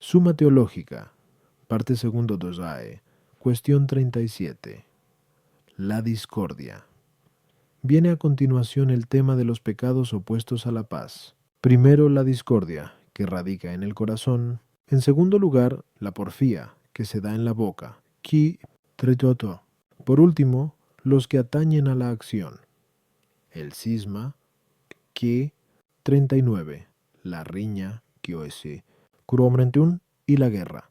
Suma Teológica, parte segundo 2AE, cuestión 37. La discordia. Viene a continuación el tema de los pecados opuestos a la paz. Primero, la discordia, que radica en el corazón. En segundo lugar, la porfía, que se da en la boca. Qui tretoto. Por último, los que atañen a la acción. El cisma, que 39. La riña, que oese. Curomrentun y la guerra.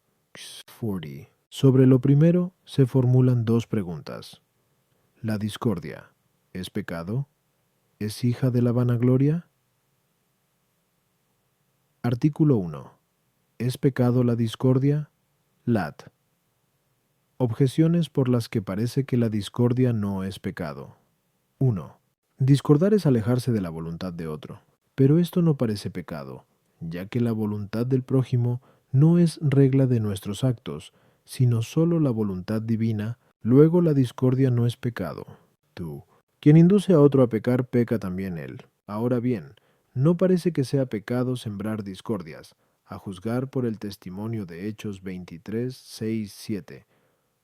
40. Sobre lo primero se formulan dos preguntas. La discordia, ¿es pecado? ¿Es hija de la vanagloria? Artículo 1. ¿Es pecado la discordia? Lat. Objeciones por las que parece que la discordia no es pecado. 1. Discordar es alejarse de la voluntad de otro, pero esto no parece pecado, ya que la voluntad del prójimo no es regla de nuestros actos, sino sólo la voluntad divina. Luego la discordia no es pecado. 2. Quien induce a otro a pecar, peca también él. Ahora bien, no parece que sea pecado sembrar discordias, a juzgar por el testimonio de Hechos 23, 6, 7.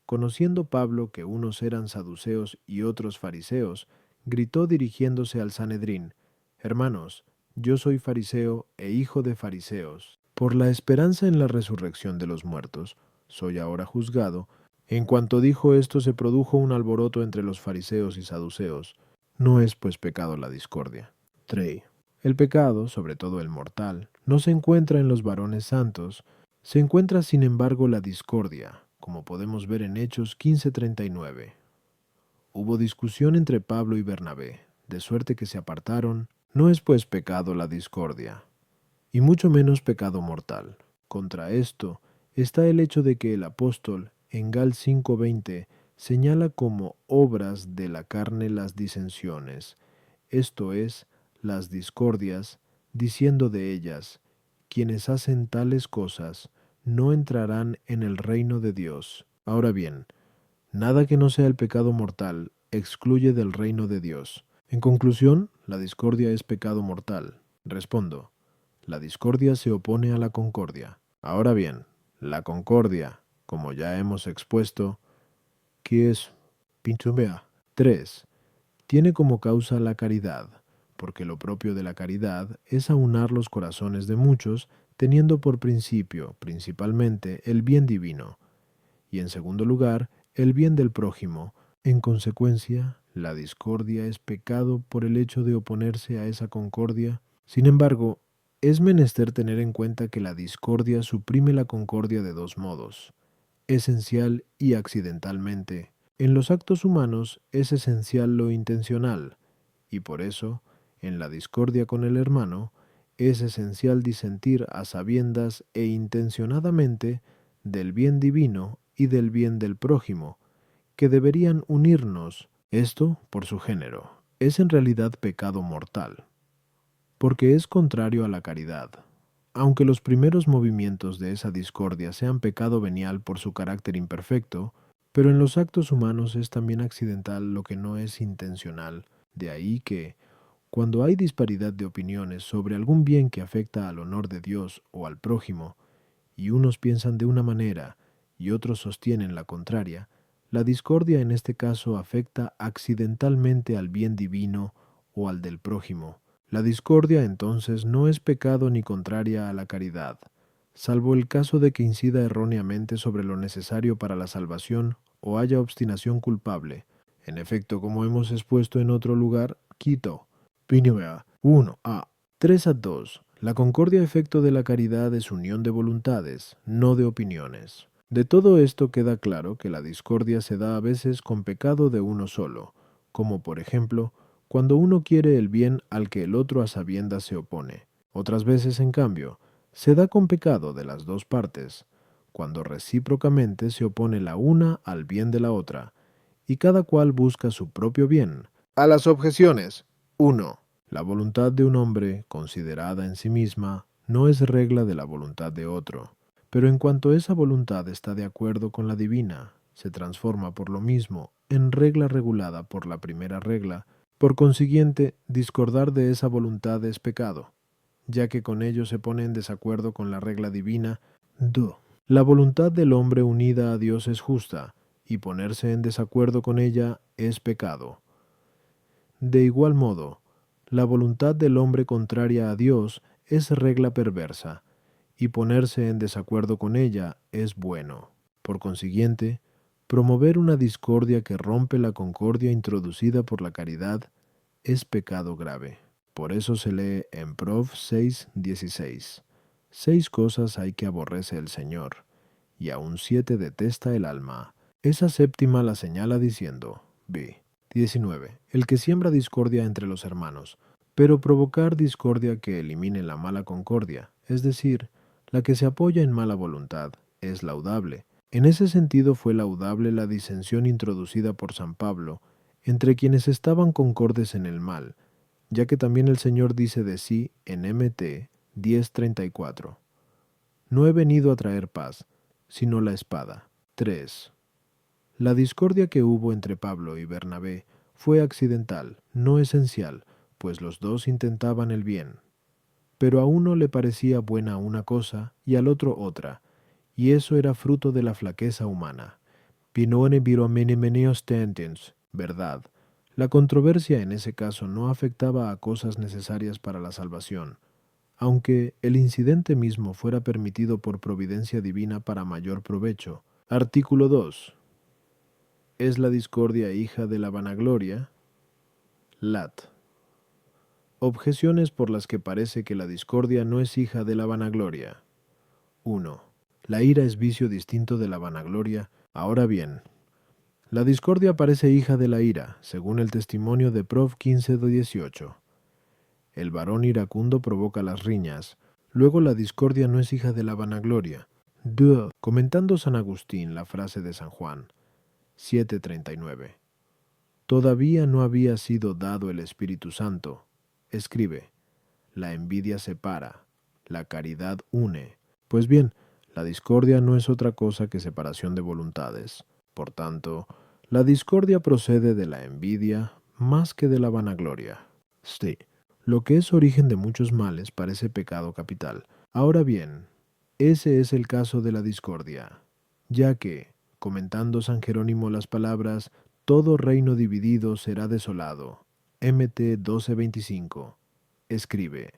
Conociendo Pablo que unos eran saduceos y otros fariseos, gritó dirigiéndose al Sanedrín: Hermanos, yo soy fariseo e hijo de fariseos. Por la esperanza en la resurrección de los muertos, soy ahora juzgado. En cuanto dijo esto, se produjo un alboroto entre los fariseos y saduceos. No es pues pecado la discordia. 3. El pecado, sobre todo el mortal, no se encuentra en los varones santos, se encuentra sin embargo la discordia, como podemos ver en Hechos 15:39. Hubo discusión entre Pablo y Bernabé, de suerte que se apartaron. No es pues pecado la discordia, y mucho menos pecado mortal. Contra esto está el hecho de que el apóstol, en Gal 5:20, señala como obras de la carne las disensiones, esto es, las discordias, diciendo de ellas: quienes hacen tales cosas no entrarán en el reino de Dios. Ahora bien, nada que no sea el pecado mortal excluye del reino de Dios. En conclusión, la discordia es pecado mortal. Respondo: la discordia se opone a la concordia. Ahora bien, la concordia, como ya hemos expuesto, que es pintumea. 3. Tiene como causa la caridad, porque lo propio de la caridad es aunar los corazones de muchos, teniendo por principio, principalmente, el bien divino, y en segundo lugar, el bien del prójimo. En consecuencia, la discordia es pecado por el hecho de oponerse a esa concordia. Sin embargo, es menester tener en cuenta que la discordia suprime la concordia de dos modos: esencial y accidentalmente. En los actos humanos es esencial lo intencional, y por eso, en la discordia con el hermano, es esencial disentir a sabiendas e intencionadamente del bien divino y del bien del prójimo, que deberían unirnos. Esto, por su género, es en realidad pecado mortal, porque es contrario a la caridad. Aunque los primeros movimientos de esa discordia sean pecado venial por su carácter imperfecto, pero en los actos humanos es también accidental lo que no es intencional. De ahí que, cuando hay disparidad de opiniones sobre algún bien que afecta al honor de Dios o al prójimo, y unos piensan de una manera y otros sostienen la contraria, la discordia en este caso afecta accidentalmente al bien divino o al del prójimo. La discordia entonces no es pecado ni contraria a la caridad, salvo el caso de que incida erróneamente sobre lo necesario para la salvación o haya obstinación culpable. En efecto, como hemos expuesto en otro lugar, quito. Pinivea 1a 3a2. La concordia efecto de la caridad es unión de voluntades, no de opiniones. De todo esto queda claro que la discordia se da a veces con pecado de uno solo, como por ejemplo, cuando uno quiere el bien al que el otro a sabiendas se opone. Otras veces, en cambio, se da con pecado de las dos partes, cuando recíprocamente se opone la una al bien de la otra, y cada cual busca su propio bien. A las objeciones. 1. La voluntad de un hombre, considerada en sí misma, no es regla de la voluntad de otro, pero en cuanto esa voluntad está de acuerdo con la divina, se transforma por lo mismo en regla regulada por la primera regla. Por consiguiente, discordar de esa voluntad es pecado, ya que con ello se pone en desacuerdo con la regla divina, 2. La voluntad del hombre unida a Dios es justa, y ponerse en desacuerdo con ella es pecado. De igual modo, la voluntad del hombre contraria a Dios es regla perversa, y ponerse en desacuerdo con ella es bueno. Por consiguiente, promover una discordia que rompe la concordia introducida por la caridad es pecado grave. Por eso se lee en Prov 6:16. 6 cosas hay que aborrece el Señor, y aun 7 detesta el alma. Esa séptima la señala diciendo, B. 19. El que siembra discordia entre los hermanos, pero provocar discordia que elimine la mala concordia, es decir, la que se apoya en mala voluntad, es laudable. En ese sentido fue laudable la disensión introducida por San Pablo entre quienes estaban concordes en el mal, ya que también el Señor dice de sí en Mt 10:34, no he venido a traer paz, sino la espada. 3. La discordia que hubo entre Pablo y Bernabé fue accidental, no esencial, pues los dos intentaban el bien. Pero a uno le parecía buena una cosa y al otro otra, y eso era fruto de la flaqueza humana. Pinone viromenemeneos tendens, verdad. La controversia en ese caso no afectaba a cosas necesarias para la salvación, aunque el incidente mismo fuera permitido por providencia divina para mayor provecho. Artículo 2. ¿Es la discordia hija de la vanagloria? Lat. Objeciones por las que parece que la discordia no es hija de la vanagloria. 1. La ira es vicio distinto de la vanagloria. Ahora bien, la discordia parece hija de la ira, según el testimonio de Prov 15:18. El varón iracundo provoca las riñas. Luego la discordia no es hija de la vanagloria. 2. Comentando San Agustín la frase de San Juan 7:39. Todavía no había sido dado el Espíritu Santo. Escribe, la envidia separa, la caridad une. Pues bien, la discordia no es otra cosa que separación de voluntades. Por tanto, la discordia procede de la envidia más que de la vanagloria. Sí, lo que es origen de muchos males parece pecado capital. Ahora bien, ese es el caso de la discordia, ya que, comentando San Jerónimo las palabras, todo reino dividido será desolado, Mt 12:25, escribe,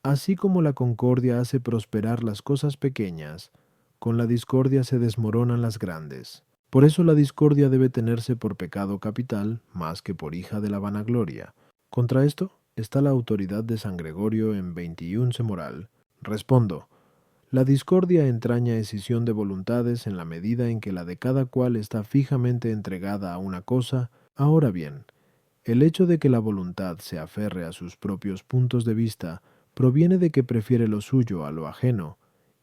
así como la concordia hace prosperar las cosas pequeñas, con la discordia se desmoronan las grandes. Por eso la discordia debe tenerse por pecado capital más que por hija de la vanagloria. Contra esto está la autoridad de San Gregorio en 21 Moral. Respondo, la discordia entraña escisión de voluntades en la medida en que la de cada cual está fijamente entregada a una cosa. Ahora bien, el hecho de que la voluntad se aferre a sus propios puntos de vista proviene de que prefiere lo suyo a lo ajeno,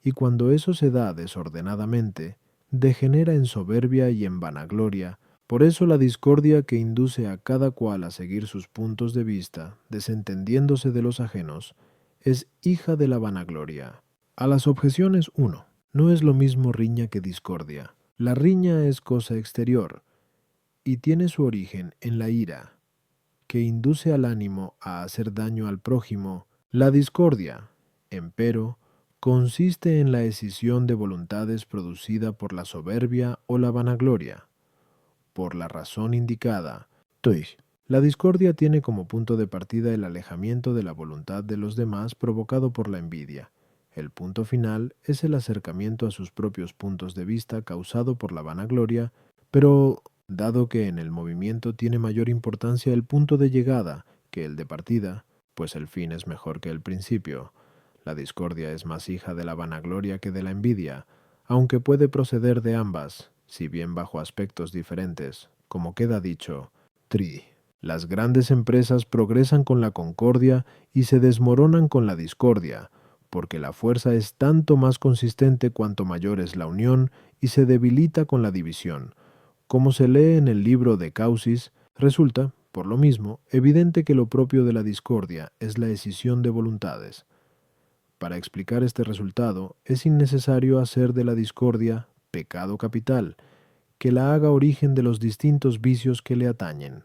y cuando eso se da desordenadamente, degenera en soberbia y en vanagloria. Por eso la discordia que induce a cada cual a seguir sus puntos de vista, desentendiéndose de los ajenos, es hija de la vanagloria. A las objeciones 1. No es lo mismo riña que discordia. La riña es cosa exterior, y tiene su origen en la ira, que induce al ánimo a hacer daño al prójimo. La discordia, empero, consiste en la escisión de voluntades producida por la soberbia o la vanagloria. Por la razón indicada, la discordia tiene como punto de partida el alejamiento de la voluntad de los demás provocado por la envidia. El punto final es el acercamiento a sus propios puntos de vista causado por la vanagloria, pero dado que en el movimiento tiene mayor importancia el punto de llegada que el de partida, pues el fin es mejor que el principio. La discordia es más hija de la vanagloria que de la envidia, aunque puede proceder de ambas, si bien bajo aspectos diferentes, como queda dicho. Las grandes empresas progresan con la concordia y se desmoronan con la discordia, porque la fuerza es tanto más consistente cuanto mayor es la unión y se debilita con la división. Como se lee en el libro de Causis, resulta, por lo mismo, evidente que lo propio de la discordia es la escisión de voluntades. Para explicar este resultado, es innecesario hacer de la discordia pecado capital, que la haga origen de los distintos vicios que le atañen.